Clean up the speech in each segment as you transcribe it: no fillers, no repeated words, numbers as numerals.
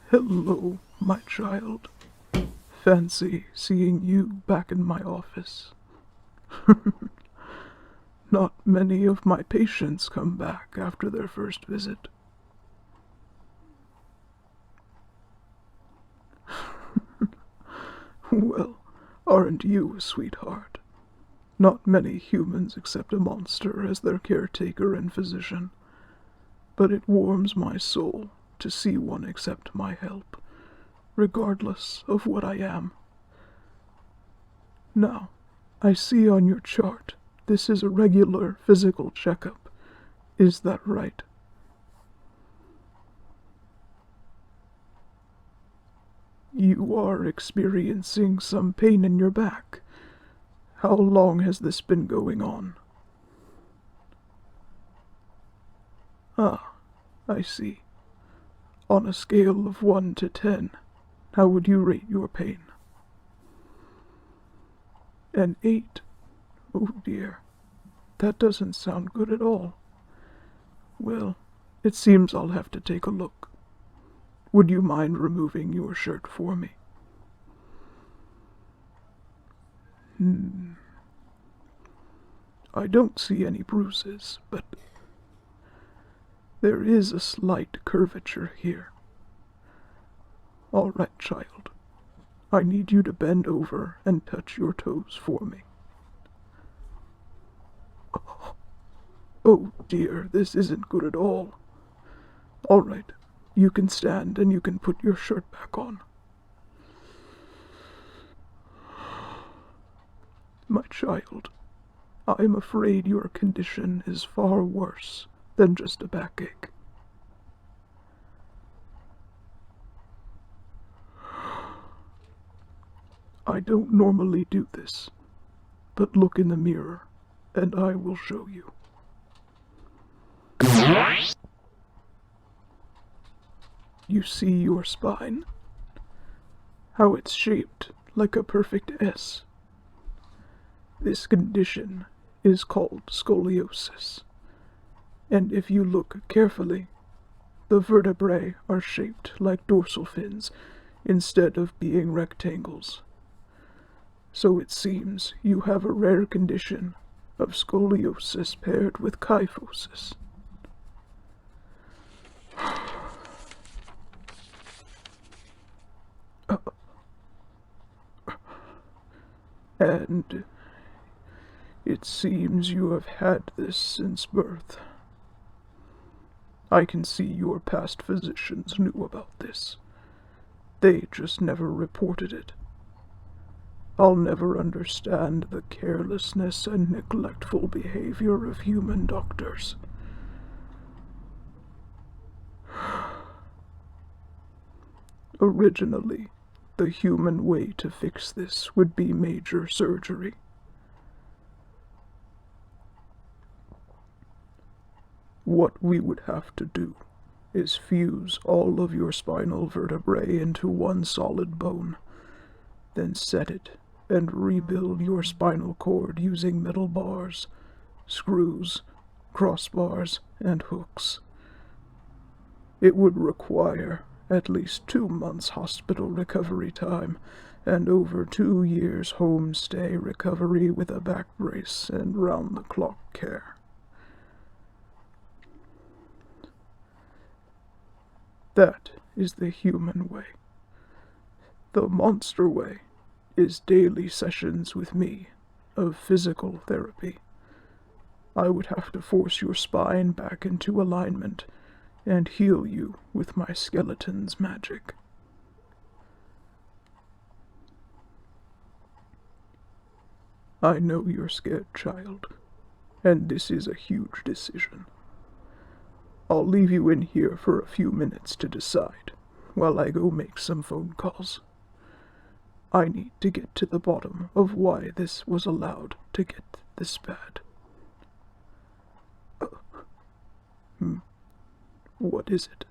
Hello, my child. Fancy seeing you back in my office. Not many of my patients come back after their first visit. Well, aren't you a sweetheart? Not many humans accept a monster as their caretaker and physician, but it warms my soul to see one accept my help, regardless of what I am. Now, I see on your chart this is a regular physical checkup. Is that right? You are experiencing some pain in your back. How long has this been going on? Ah, I see. On a scale of 1 to 10, how would you rate your pain? An 8? Oh dear, that doesn't sound good at all. Well, it seems I'll have to take a look. Would you mind removing your shirt for me? I don't see any bruises, but there is a slight curvature here. All right, child. I need you to bend over and touch your toes for me. Oh dear, this isn't good at all. All right, you can stand and you can put your shirt back on. My child, I'm afraid your condition is far worse than just a backache. I don't normally do this, but look in the mirror, and I will show you. You see your spine? How it's shaped like a perfect S. This condition is called scoliosis, and if you look carefully, the vertebrae are shaped like dorsal fins instead of being rectangles. So it seems you have a rare condition of scoliosis paired with kyphosis. And it seems you have had this since birth. I can see your past physicians knew about this. They just never reported it. I'll never understand the carelessness and neglectful behavior of human doctors. Originally, the human way to fix this would be major surgery. What we would have to do is fuse all of your spinal vertebrae into one solid bone, then set it and rebuild your spinal cord using metal bars, screws, crossbars, and hooks. It would require at least 2 months hospital recovery time and over 2 years home stay recovery with a back brace and round-the-clock care. That is the human way. The monster way is daily sessions with me of physical therapy. I would have to force your spine back into alignment and heal you with my skeleton's magic. I know you're scared, child, and this is a huge decision. I'll leave you in here for a few minutes to decide, while I go make some phone calls. I need to get to the bottom of why this was allowed to get this bad. What is it?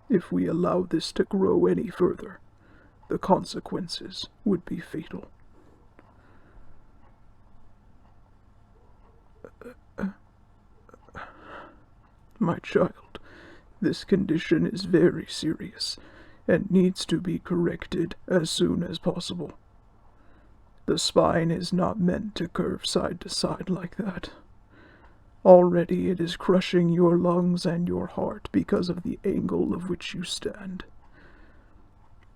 If we allow this to grow any further, the consequences would be fatal. My child, this condition is very serious and needs to be corrected as soon as possible. The spine is not meant to curve side to side like that. Already it is crushing your lungs and your heart because of the angle of which you stand.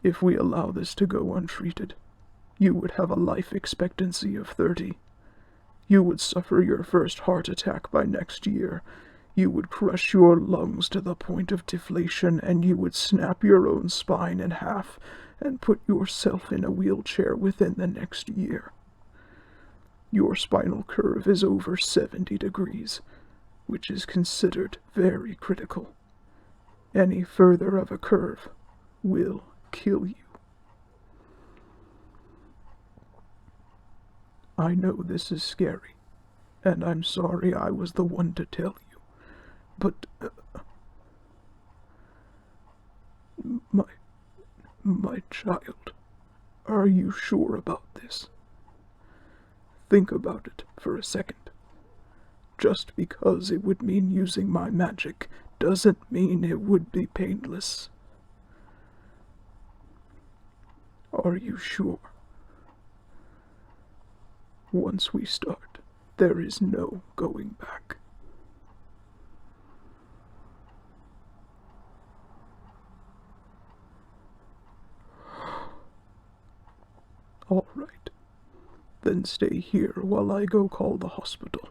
If we allow this to go untreated, you would have a life expectancy of 30. You would suffer your first heart attack by next year. You would crush your lungs to the point of deflation, and you would snap your own spine in half and put yourself in a wheelchair within the next year. Your spinal curve is over 70 degrees, which is considered very critical. Any further of a curve will kill you. I know this is scary, and I'm sorry I was the one to tell you, but my child, are you sure about this? Think about it for a second. Just because it would mean using my magic doesn't mean it would be painless. Are you sure? Once we start, there is no going back. All right. Then stay here while I go call the hospital.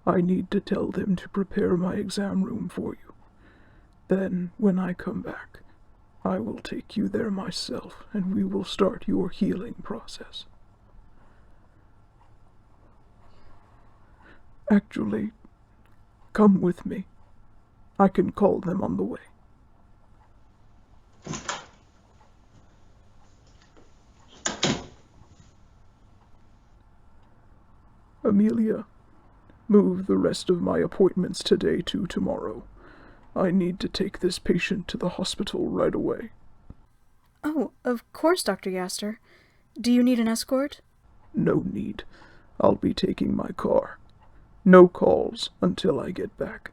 I need to tell them to prepare my exam room for you. Then, when I come back, I will take you there myself, and we will start your healing process. Actually, come with me. I can call them on the way. Amelia, move the rest of my appointments today to tomorrow. I need to take this patient to the hospital right away. Oh, of course, Dr. Gaster. Do you need an escort? No need. I'll be taking my car. No calls until I get back.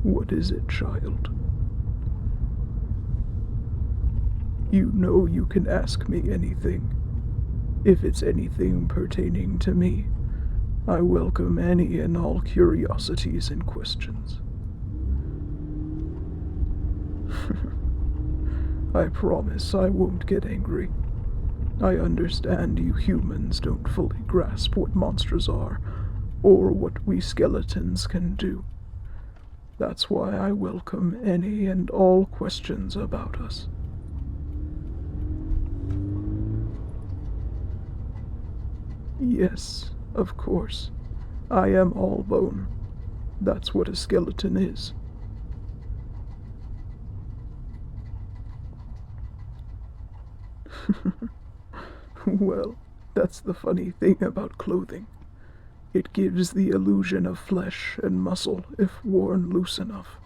What is it, child? You know you can ask me anything. If it's anything pertaining to me, I welcome any and all curiosities and questions. I promise I won't get angry. I understand you humans don't fully grasp what monsters are, or what we skeletons can do. That's why I welcome any and all questions about us. Yes, of course. I am all bone. That's what a skeleton is. Well, that's the funny thing about clothing. It gives the illusion of flesh and muscle if worn loose enough.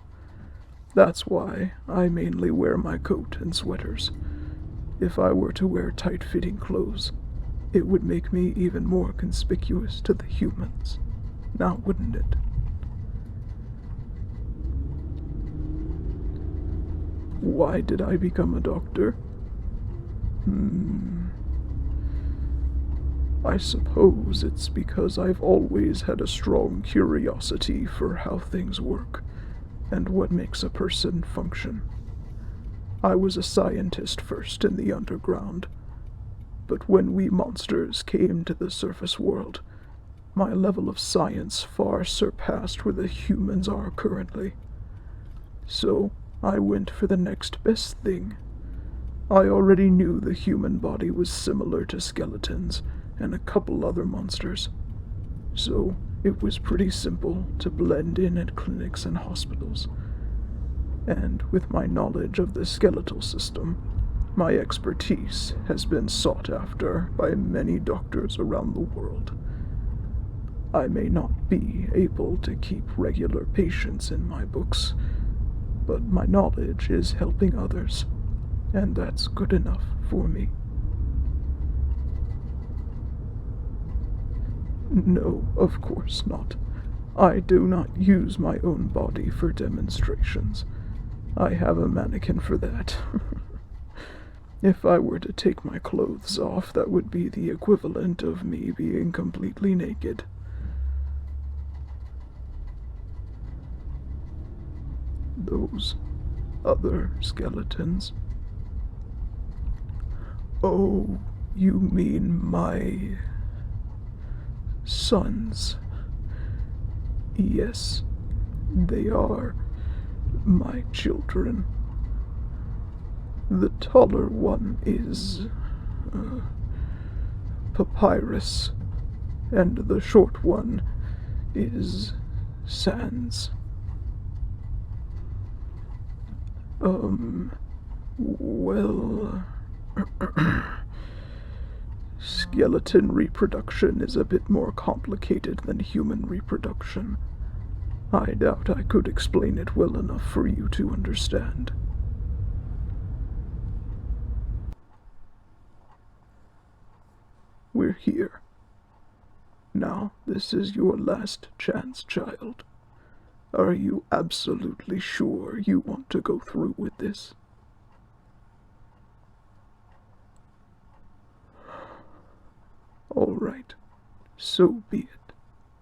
That's why I mainly wear my coat and sweaters. If I were to wear tight-fitting clothes, it would make me even more conspicuous to the humans, now wouldn't it? Why did I become a doctor? I suppose it's because I've always had a strong curiosity for how things work, and what makes a person function. I was a scientist first in the underground, but when we monsters came to the surface world, my level of science far surpassed where the humans are currently. So I went for the next best thing. I already knew the human body was similar to skeletons, and a couple other monsters. So it was pretty simple to blend in at clinics and hospitals. And with my knowledge of the skeletal system, my expertise has been sought after by many doctors around the world. I may not be able to keep regular patients in my books, but my knowledge is helping others, and that's good enough for me. No, of course not. I do not use my own body for demonstrations. I have a mannequin for that. If I were to take my clothes off, that would be the equivalent of me being completely naked. Those other skeletons. Oh, you mean my sons? Yes, they are my children. The taller one is Papyrus, and the short one is Sans. Well, skeleton reproduction is a bit more complicated than human reproduction. I doubt I could explain it well enough for you to understand. We're here. Now, this is your last chance, child. Are you absolutely sure you want to go through with this? All right, so be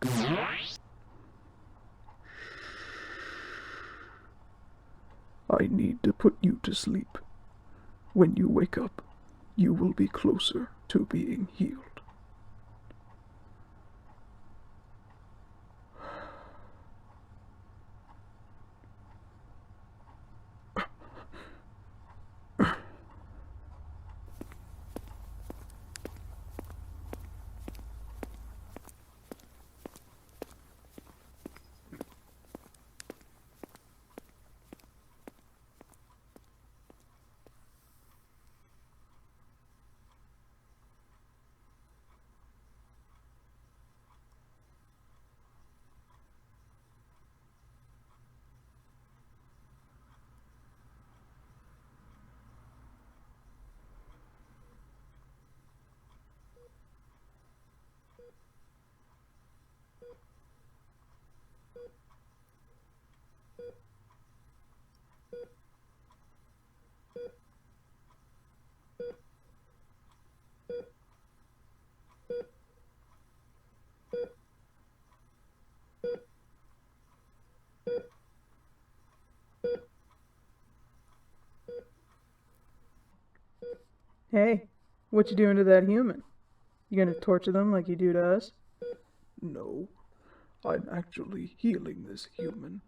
it. I need to put you to sleep. When you wake up, you will be closer to being healed. Hey, what you doing to that human? You gonna torture them like you do to us? No, I'm actually healing this human.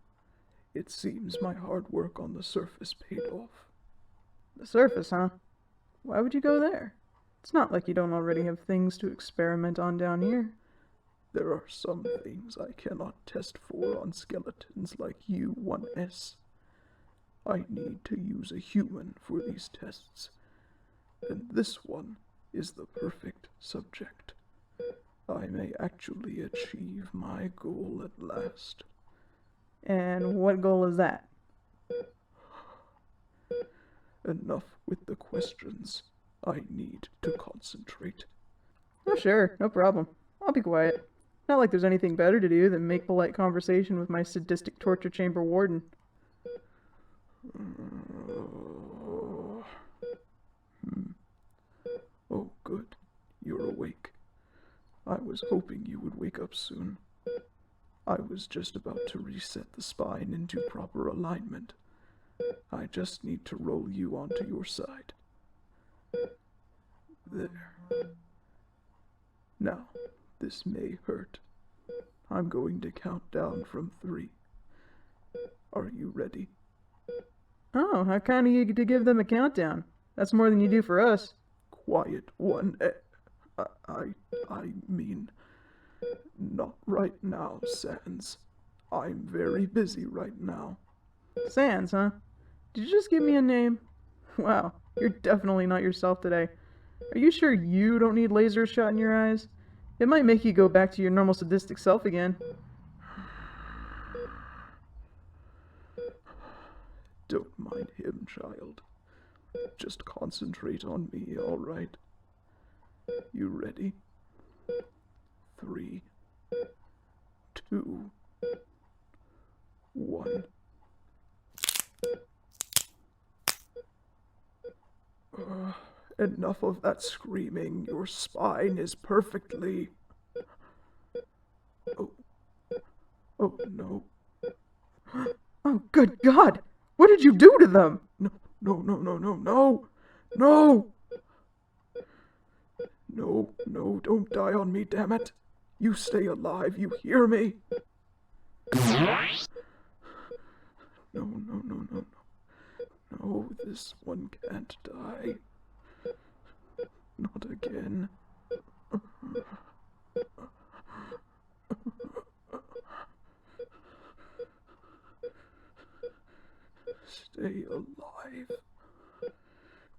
It seems my hard work on the surface paid off. The surface, huh? Why would you go there? It's not like you don't already have things to experiment on down here. There are some things I cannot test for on skeletons like you, 1S. I need to use a human for these tests, and this one is the perfect subject. I may actually achieve my goal at last. And what goal is that? Enough with the questions. I need to concentrate. Oh, sure, no problem. I'll be quiet. Not like there's anything better to do than make polite conversation with my sadistic torture chamber warden. Oh, good. You're awake. I was hoping you would wake up soon. I was just about to reset the spine into proper alignment. I just need to roll you onto your side. There. Now, this may hurt. I'm going to count down from 3. Are you ready? Oh, how kind of you to give them a countdown. That's more than you do for us. Quiet, 1. I mean, not right now, Sans. I'm very busy right now. Sans, huh? Did you just give me a name? Wow, you're definitely not yourself today. Are you sure you don't need lasers shot in your eyes? It might make you go back to your normal sadistic self again. Don't mind him, child. Just concentrate on me, all right? You ready? 3, 2, 1. Enough of that screaming. Your spine is perfectly... Oh. Oh, no. Oh, good God! What did you do to them? No, no, no, no, no, no! No! No, no, don't die on me, damn it! You stay alive, you hear me? No, no, no, no, no. No, this one can't die. Not again. Stay alive.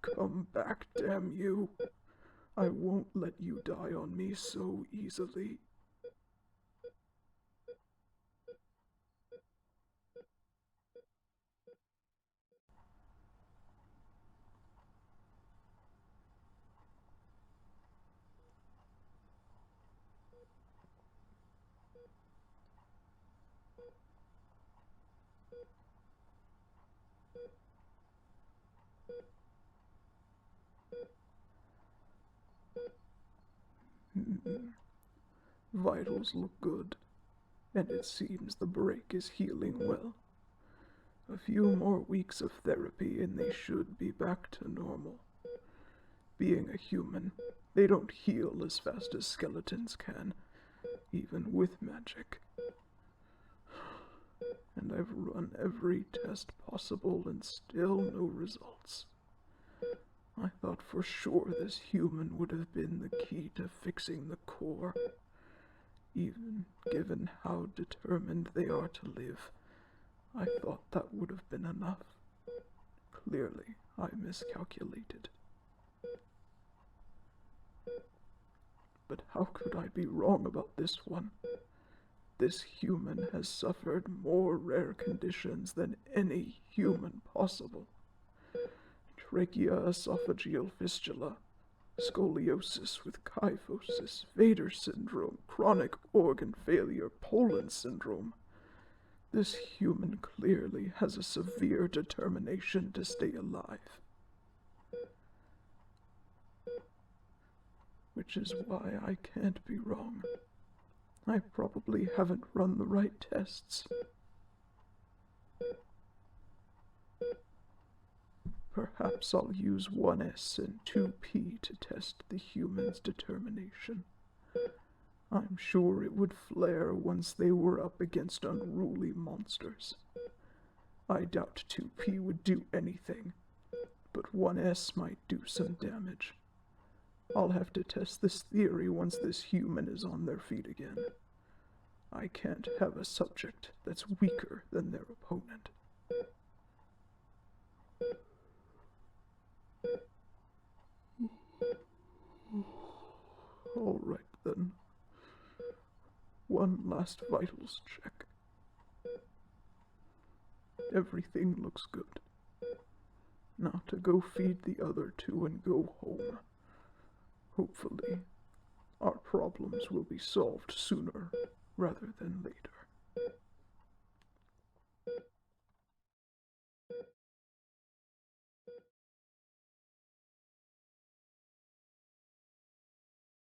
Come back, damn you. I won't let you die on me so easily. Vitals look good, and it seems the break is healing well. A few more weeks of therapy and they should be back to normal. Being a human, they don't heal as fast as skeletons can, even with magic. And I've run every test possible and still no results. I thought for sure this human would have been the key to fixing the core. Even given how determined they are to live, I thought that would have been enough. Clearly, I miscalculated. But how could I be wrong about this one? This human has suffered more rare conditions than any human possible. Tracheoesophageal fistula, scoliosis with kyphosis, Vader syndrome, chronic organ failure, Poland syndrome. This human clearly has a severe determination to stay alive. Which is why I can't be wrong. I probably haven't run the right tests. Perhaps I'll use 1S and 2P to test the human's determination. I'm sure it would flare once they were up against unruly monsters. I doubt 2P would do anything, but 1S might do some damage. I'll have to test this theory once this human is on their feet again. I can't have a subject that's weaker than their opponent. All right, then. One last vitals check. Everything looks good. Now to go feed the other two and go home. Hopefully, our problems will be solved sooner rather than later.